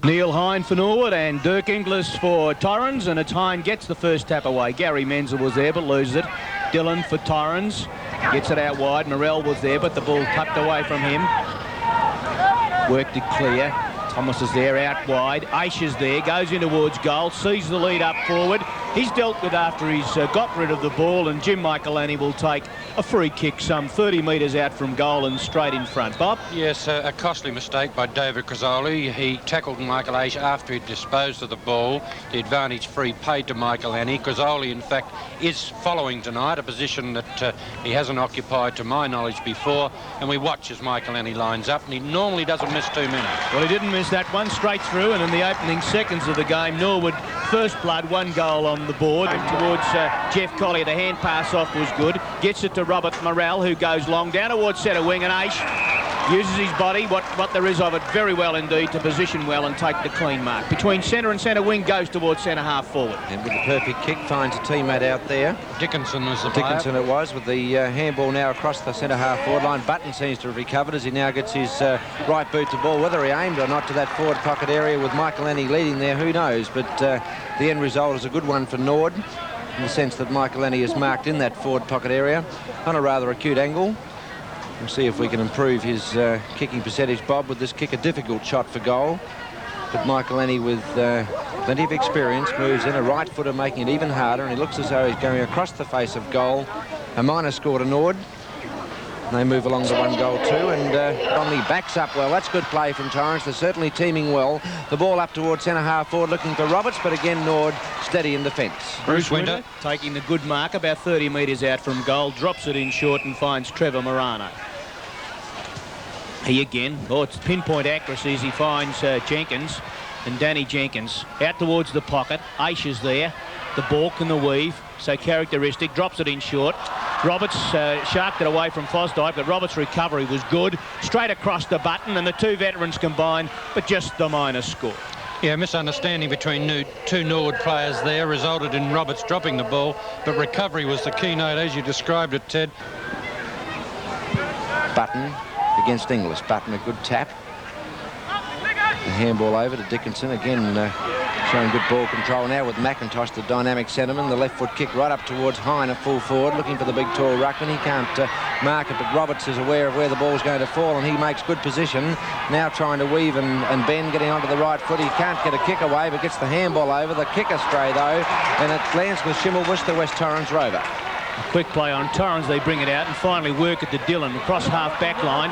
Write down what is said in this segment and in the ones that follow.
Neil Hine for Norwood and Dirk Inglis for Torrens, and it's Hine gets the first tap away. Gary Menzel was there but loses it. Dillon for Torrens gets it out wide. Morrell was there but the ball tucked away from him. Worked it clear. Thomas is there out wide. Aish is there, goes in towards goal, sees the lead up forward. He's dealt with after he's got rid of the ball, and Jim Michaelani will take a free kick some 30 metres out from goal and straight in front. Bob? Yes, a costly mistake by David Crizzoli. He tackled Michael Aish after he'd disposed of the ball. The advantage free paid to Michaelani. Crizzoli, in fact, is following tonight, a position that he hasn't occupied, to my knowledge, before. And we watch as Michaelani lines up, and he normally doesn't miss too many. Well, he didn't miss that one, straight through, and in the opening seconds of the game, Norwood, first blood, 1 goal on the board. And towards Jeff Collier, the hand pass off was good. Gets it to Robert Morrell, who goes long down towards centre wing, and Aish uses his body, what there is of it, very well indeed, to position well and take the clean mark. Between centre and centre wing, goes towards centre half forward. And with the perfect kick, finds a teammate out there. Dickinson was the player. Dickinson it was, with the handball now across the centre half forward line. Button seems to have recovered as he now gets his right boot to ball. Whether he aimed or not to that forward pocket area with Michaelani leading there, who knows? But the end result is a good one for Norwood, in the sense that Michaelani is marked in that forward pocket area on a rather acute angle. We'll see if we can improve his kicking percentage, Bob, with this kick. A difficult shot for goal, but Michaelani, with plenty of experience, moves in, a right footer, making it even harder, and he looks as though he's going across the face of goal. A minor score to Norwood. They move along to 1 goal too, and Conley backs up well. That's good play from Torrens. They're certainly teaming well. The ball up towards centre half forward, looking for Roberts, but again Norwood steady in defence. Bruce Winter taking the good mark about 30 metres out from goal, drops it in short and finds Trevor Morano. He again, it's pinpoint accuracy as he finds Jenkins, and Danny Jenkins out towards the pocket. Aish is there, the balk and the weave, so characteristic, drops it in short. Roberts sharked it away from Fosdyke, but Roberts' recovery was good. Straight across the button, and the two veterans combined, but just the minor score. Yeah, misunderstanding between two Norwood players there resulted in Roberts dropping the ball, but recovery was the keynote, as you described it, Ted. Button against Inglis. Button, a good tap. The handball over to Dickinson, again showing good ball control now with McIntosh, the dynamic centreman. The left foot kick right up towards Hine, a full forward, looking for the big tall ruckman. He can't mark it, but Roberts is aware of where the ball's going to fall, and he makes good position. Now trying to weave and bend, getting onto the right foot. He can't get a kick away, but gets the handball over. The kick astray though, and it lands with Schimmelbusch, the West Torrens rover. Quick play on Torrens, they bring it out and finally work it to Dillon across half back line.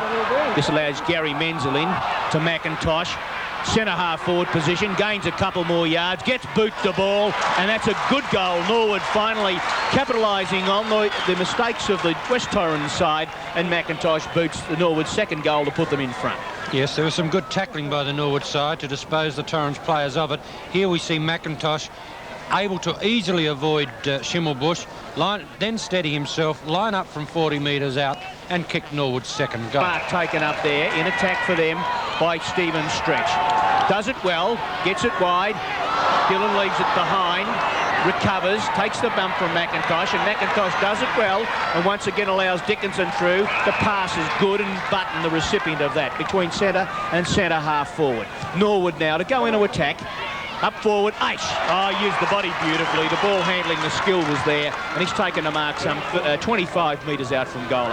This allows Gary Menzel in to McIntosh. Centre half forward position, gains a couple more yards, gets boot the ball, and that's a good goal. Norwood finally capitalising on the mistakes of the West Torrens side, and McIntosh boots the Norwood second goal to put them in front. Yes, there was some good tackling by the Norwood side to dispose the Torrens players of it. Here we see McIntosh able to easily avoid Schimmelbusch, then steady himself, line up from 40 metres out and kick Norwood's second goal. Mark taken up there in attack for them by Stephen Stretch. Does it well, gets it wide. Dillon leaves it behind, recovers, takes the bump from McIntosh, and McIntosh does it well, and once again allows Dickinson through. The pass is good, and Button, the recipient of that, between centre and centre half forward. Norwood now to go into attack. Up forward, Aish. Used the body beautifully. The ball handling, the skill was there, and he's taken the mark some 25 metres out from goal.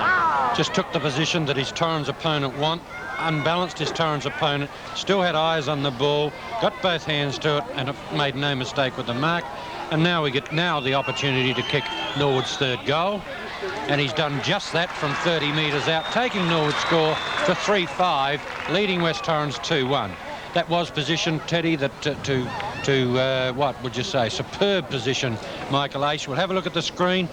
Just took the position that his Torrens opponent want, unbalanced his Torrens opponent, still had eyes on the ball, got both hands to it, and made no mistake with the mark. And now we get the opportunity to kick Norwood's third goal. And he's done just that from 30 metres out, taking Norwood's score to 3-5, leading West Torrens 2-1. That was position, Teddy, that to what would you say, superb position, Michael Aish. We'll have a look at the screen.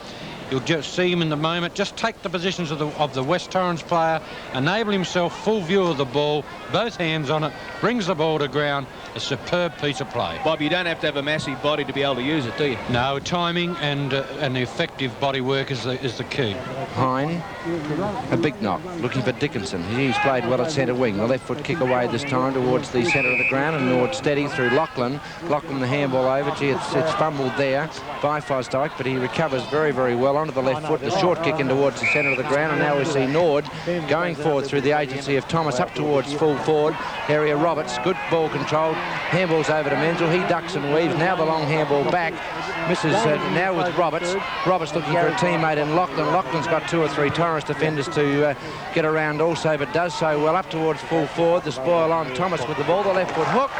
You'll just see him in the moment. Just take the positions of the West Torrens player, enable himself full view of the ball, both hands on it, brings the ball to ground. A superb piece of play. Bob, you don't have to have a massive body to be able to use it, do you? No, timing and the effective body work is the key. Hine, a big knock, looking for Dickinson. He's played well at centre wing. The left foot kick away this time towards the centre of the ground, and Norwood steady through Lachlan. Lachlan the handball over. Gee, it's fumbled there by Fosdyke, but he recovers very, very well onto the left foot, the short kick in towards the centre of the ground, and now we see Norwood going forward through the agency of Thomas up towards full forward area. Roberts, good ball control, handballs over to Menzel, he ducks and weaves, now the long handball back, misses now with Roberts. Roberts looking for a teammate in Lachlan. Lachlan's got 2 or 3 Torrens defenders to get around also, but does so well up towards full forward. The spoil on Thomas with the ball, the left foot hook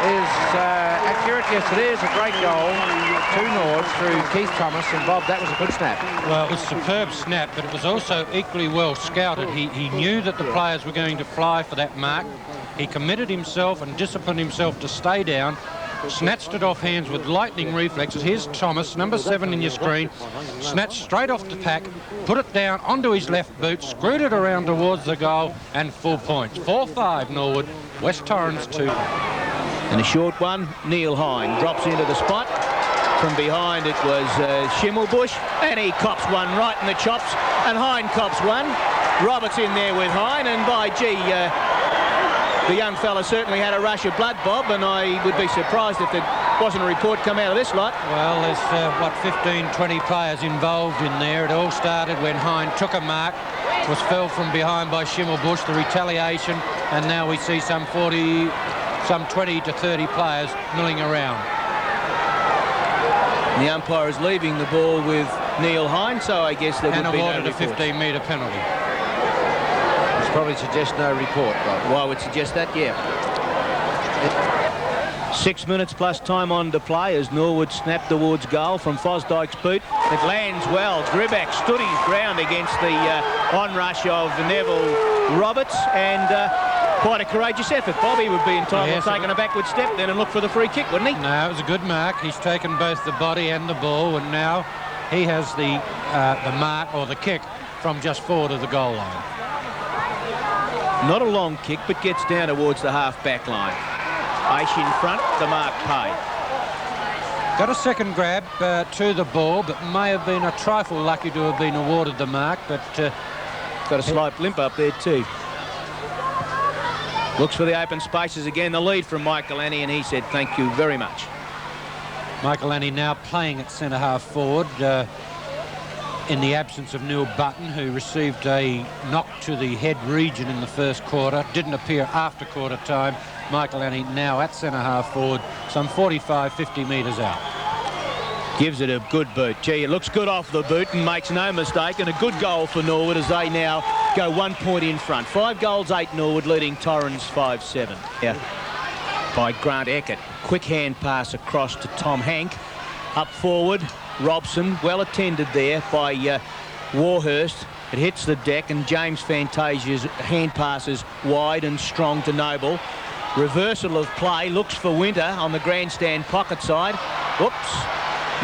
is accurate. Yes, it is a great goal to Norwood through Keith Thomas, and Bob, that was a good snap. Well, it was a superb snap, but it was also equally well scouted. He knew that the players were going to fly for that mark. He committed himself and disciplined himself to stay down, snatched it off hands with lightning reflexes. Here's Thomas, number 7 in your screen, snatched straight off the pack, put it down onto his left boot, screwed it around towards the goal, and full points. 4-5 Norwood, West Torrens 2. And a short one, Neil Hine drops into the spot. From behind it was Schimmelbusch, and he cops one right in the chops, and Hine cops one. Roberts in there with Hine, and by gee, the young fella certainly had a rush of blood, Bob, and I would be surprised if there wasn't a report come out of this lot. Well, there's, 15, 20 players involved in there. It all started when Hine took a mark, was felled from behind by Schimmelbusch, the retaliation, and now we see some 20 to 30 players milling around. The umpire is leaving the ball with Neil Hine, so I guess there would be no report. And awarded a 15-metre penalty. It's probably suggest no report, Bob. Well, I would suggest that, yeah. 6 minutes plus time on to play as Norwood snapped towards goal from Fosdyke's boot. It lands well. Gribak stood his ground against the onrush of Neville Roberts, and quite a courageous effort. Bobby would be entitled to take a backward step then and look for the free kick, wouldn't he? No, it was a good mark. He's taken both the body and the ball, and now he has the mark or the kick from just forward of the goal line. Not a long kick, but gets down towards the half-back line. Aish in front, the mark paid. Got a second grab to the ball, but may have been a trifle lucky to have been awarded the mark, but... got a slight blimp up there too. Looks for the open spaces again. The lead from Michael Annie, and he said thank you very much. Michael Annie now playing at centre-half forward in the absence of Neil Button, who received a knock to the head region in the first quarter. Didn't appear after quarter time. Michael Annie now at centre-half forward, some 45, 50 metres out. Gives it a good boot. Gee, it looks good off the boot and makes no mistake, and a good goal for Norwood as they now go 1 point in front. 5 goals, 8 Norwood, leading Torrens 5-7. Yeah. By Grant Eckert. Quick hand pass across to Tom Hank. Up forward, Robson, well attended there by Warhurst. It hits the deck, and James Fantasia's hand passes wide and strong to Noble. Reversal of play, looks for Winter on the grandstand pocket side. Whoops.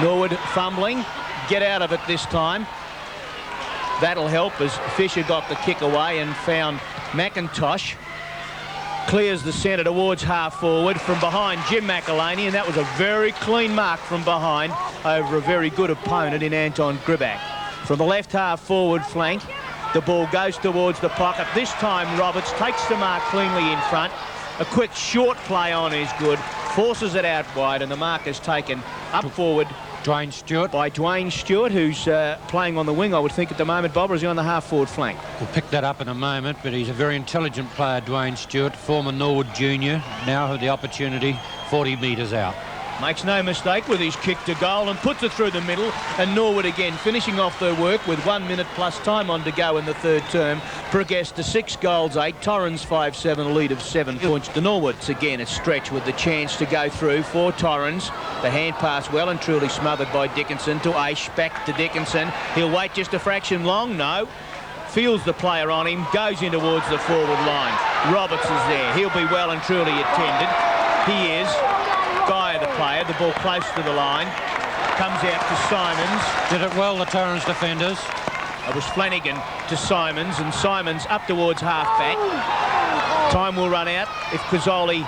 Norwood fumbling. Get out of it this time. That'll help as Fisher got the kick away and found McIntosh. Clears the centre towards half forward from behind Jim McElhaney, and that was a very clean mark from behind over a very good opponent in Anton Gribak. From the left half forward flank, the ball goes towards the pocket. This time Roberts takes the mark cleanly in front. A quick short play on is good, forces it out wide, and the mark is taken up forward Dwayne Stewart. By Dwayne Stewart, who's playing on the wing, I would think, at the moment. Bob, or is he on the half-forward flank? We'll pick that up in a moment, but he's a very intelligent player, Dwayne Stewart, former Norwood junior, now have the opportunity 40 metres out. Makes no mistake with his kick to goal and puts it through the middle, and Norwood again finishing off their work with 1 minute plus time on to go in the third term. Progress to 6 goals, 8. Torrens 5-7, a lead of 7 points to Norwood's again a stretch with the chance to go through for Torrens. The hand pass well and truly smothered by Dickinson to Aish, back to Dickinson. He'll wait just a fraction long, no. Feels the player on him, goes in towards the forward line. Roberts is there, he'll be well and truly attended. He is. Guy, the player, the ball close to the line, comes out to Simons. Did it well, the Torrens defenders. It was Flanagan to Simons, and Simons up towards half-back. Time will run out if Kazoli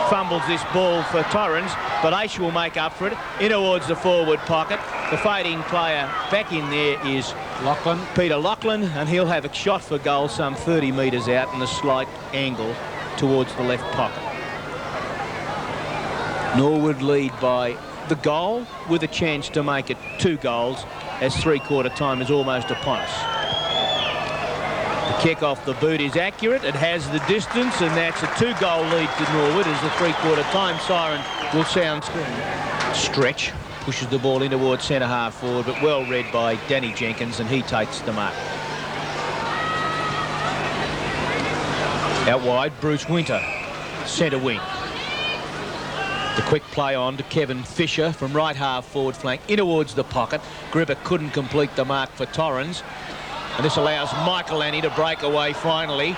fumbles this ball for Torrens, but Aish will make up for it. In towards the forward pocket. The fading player back in there is Lachlan. Peter Lachlan, and he'll have a shot for goal some 30 metres out in a slight angle towards the left pocket. Norwood lead by the goal with a chance to make it 2 goals as three-quarter time is almost upon us. The kick off the boot is accurate. It has the distance, and that's a 2-goal lead to Norwood as the three-quarter time siren will sound. Stretch pushes the ball in towards centre-half forward, but well read by Danny Jenkins, and he takes the mark. Out wide, Bruce Winter, centre wing. The quick play on to Kevin Fisher from right half forward flank in towards the pocket. Gribber couldn't complete the mark for Torrens, and this allows Michael Annie to break away finally.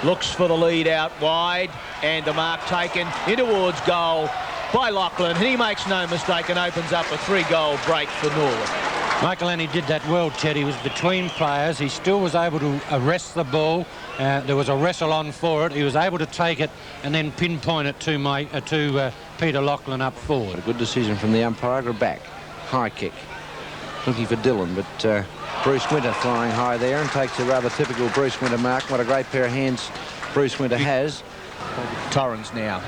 Looks for the lead out wide, and the mark taken in towards goal by Lachlan. He makes no mistake and opens up a 3-goal break for Norwood. Michael Annie did that well, Ted. He was between players. He still was able to arrest the ball. There was a wrestle on for it. He was able to take it and then pinpoint it to Peter Lachlan up forward. A good decision from the umpire. Back. High kick. Looking for Dillon, but Bruce Winter flying high there and takes a rather typical Bruce Winter mark. What a great pair of hands Bruce Winter has. Torrens now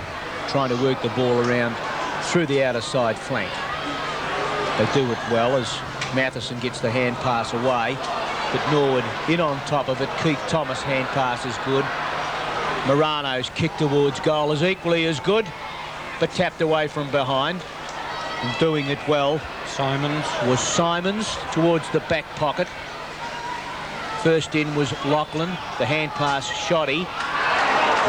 trying to work the ball around through the outer side flank. They do it well as Matheson gets the hand pass away, but Norwood in on top of it. Keith Thomas' hand pass is good. Morano's kick towards goal is equally as good, but tapped away from behind. And doing it well was Simons towards the back pocket. First in was Lachlan. The hand pass shoddy.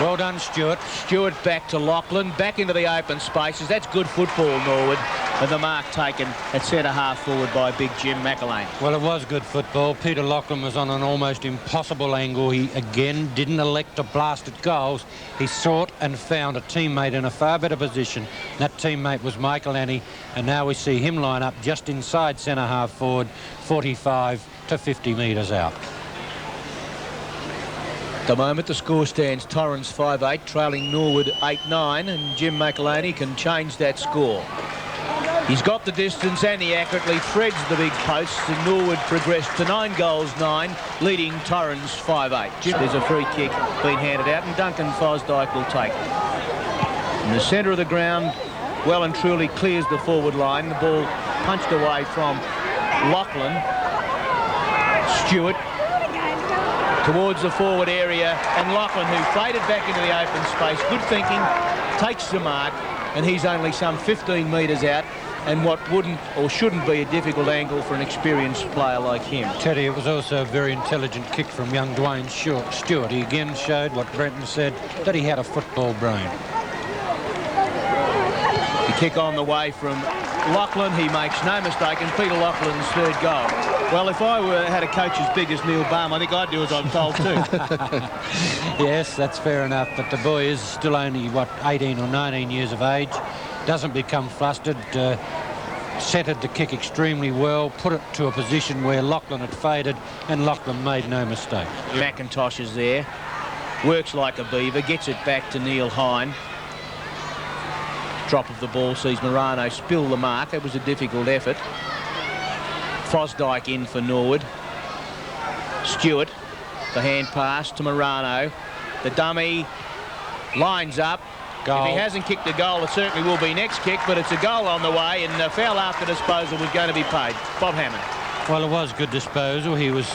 Well done, Stewart. Stewart back to Lachlan, back into the open spaces. That's good football, Norwood. And the mark taken at centre-half forward by big Jim McElwain. Well, it was good football. Peter Lachlan was on an almost impossible angle. He, again, didn't elect to blast at goals. He sought and found a teammate in a far better position. That teammate was Michael Annie, and now we see him line up just inside centre-half forward, 45 to 50 metres out. At the moment, the score stands Torrens 5-8, trailing Norwood 8-9, and Jim McElwain can change that score. He's got the distance and he accurately threads the big posts, and Norwood progressed to 9 goals 9, leading Torrens 5-8. There's a free kick being handed out, and Duncan Fosdyke will take it. In the centre of the ground, well and truly clears the forward line. The ball punched away from Lachlan. Stewart towards the forward area, and Lachlan, who faded back into the open space, good thinking, takes the mark, and he's only some 15 metres out, and what wouldn't or shouldn't be a difficult angle for an experienced player like him. Teddy, it was also a very intelligent kick from young Dwayne Stewart. He again showed what Brenton said, that he had a football brain. The kick on the way from Lachlan, he makes no mistake, and Peter Lachlan's third goal. Well, if I had a coach as big as Neil Baum, I think I'd do as I'm told too. Yes, that's fair enough, but the boy is still only, what, 18 or 19 years of age. Doesn't become flustered. Centred the kick extremely well, put it to a position where Lachlan had faded, and Lachlan made no mistake. McIntosh is there, works like a beaver, gets it back to Neil Hine. Drop of the ball sees Morano spill the mark. It was a difficult effort. Fosdyke in for Norwood. Stewart, the hand pass to Morano. The dummy lines up. Goal. If he hasn't kicked a goal, it certainly will be next kick, but it's a goal on the way, and the foul after disposal was going to be paid. Bob Hammond. Well, it was good disposal. He was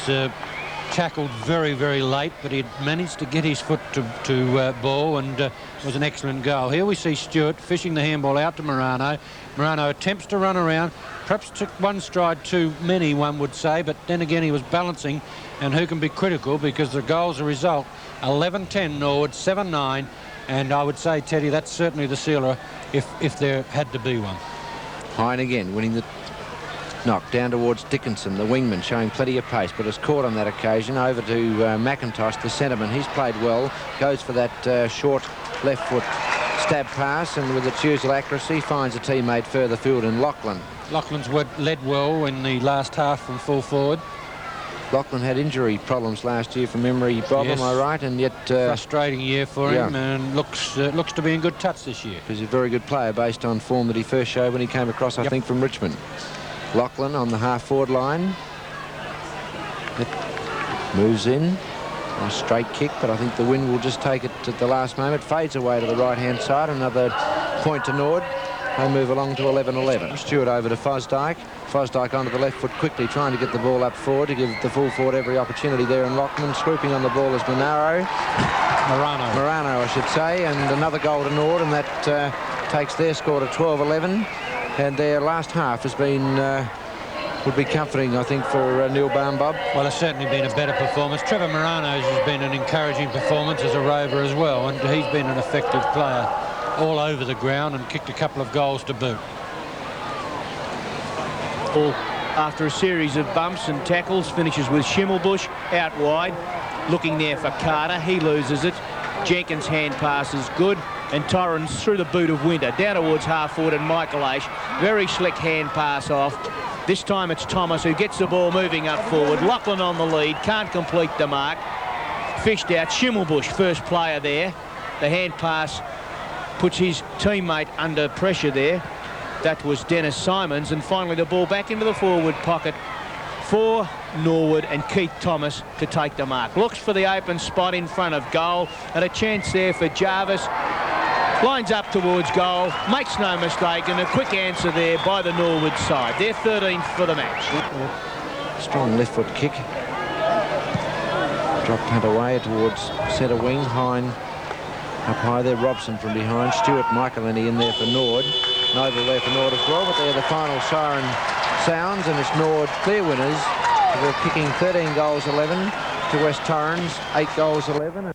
tackled very, very late, but he managed to get his foot to ball, and it was an excellent goal. Here we see Stewart fishing the handball out to Morano. Morano attempts to run around, perhaps took one stride too many, one would say, but then again he was balancing, and who can be critical, because the goal's a result. 11-10 Norwood, 7-9, and I would say, Teddy, that's certainly the sealer if there had to be one. Hine again winning the knock down towards Dickinson, the wingman, showing plenty of pace, but is caught on that occasion. Over to McIntosh, the centreman. He's played well, goes for that short left foot stab pass, and with its usual accuracy finds a teammate further field in Lachlan. Lachlan's led well in the last half from full forward. Lachlan had injury problems last year from memory, Bob, yes. Am I right? And yet frustrating year for him, and looks to be in good touch this year. He's a very good player based on form that he first showed when he came across, I think, from Richmond. Lachlan on the half-forward line. It moves in. A straight kick, but I think the wind will just take it at the last moment. Fades away to the right-hand side. Another point to Norwood. they move along to 11-11. Stewart over to Fosdyke. Fosdyke onto the left foot quickly, trying to get the ball up forward to give the full forward every opportunity there. And Lockman swooping on the ball is Morano, I should say. And another goal to Nord, and that takes their score to 12-11. And their last half has been... would be comforting, I think, for Neil Barnbob. Well, it's certainly been a better performance. Trevor Morano's has been an encouraging performance as a rover as well, and he's been an effective player all over the ground and kicked a couple of goals to boot. Ball, after a series of bumps and tackles, finishes with Schimmelbusch out wide, looking there for Carter. He loses it. Jenkins' hand pass is good, and Torrens through the boot of Winter down towards half forward, and Michael Aish, very slick hand pass off. This time it's Thomas who gets the ball moving up forward. Lachlan on the lead, can't complete the mark. Fished out. Schimmelbusch, first player there. The hand pass puts his teammate under pressure there. That was Dennis Simons. And finally the ball back into the forward pocket for Norwood and Keith Thomas to take the mark. Looks for the open spot in front of goal, and a chance there for Jarvis. Lines up towards goal, makes no mistake, and a quick answer there by the Norwood side. They're 13th for the match. Strong left foot kick. Drop punt away towards centre wing. Hine up high there. Robson from behind. Stewart, Michaelini in there for Nord. Noble there for Nord as well, but they're the final siren sounds, and it's Nord clear winners. They're kicking 13 goals 11 to West Torrens, 8 goals 11.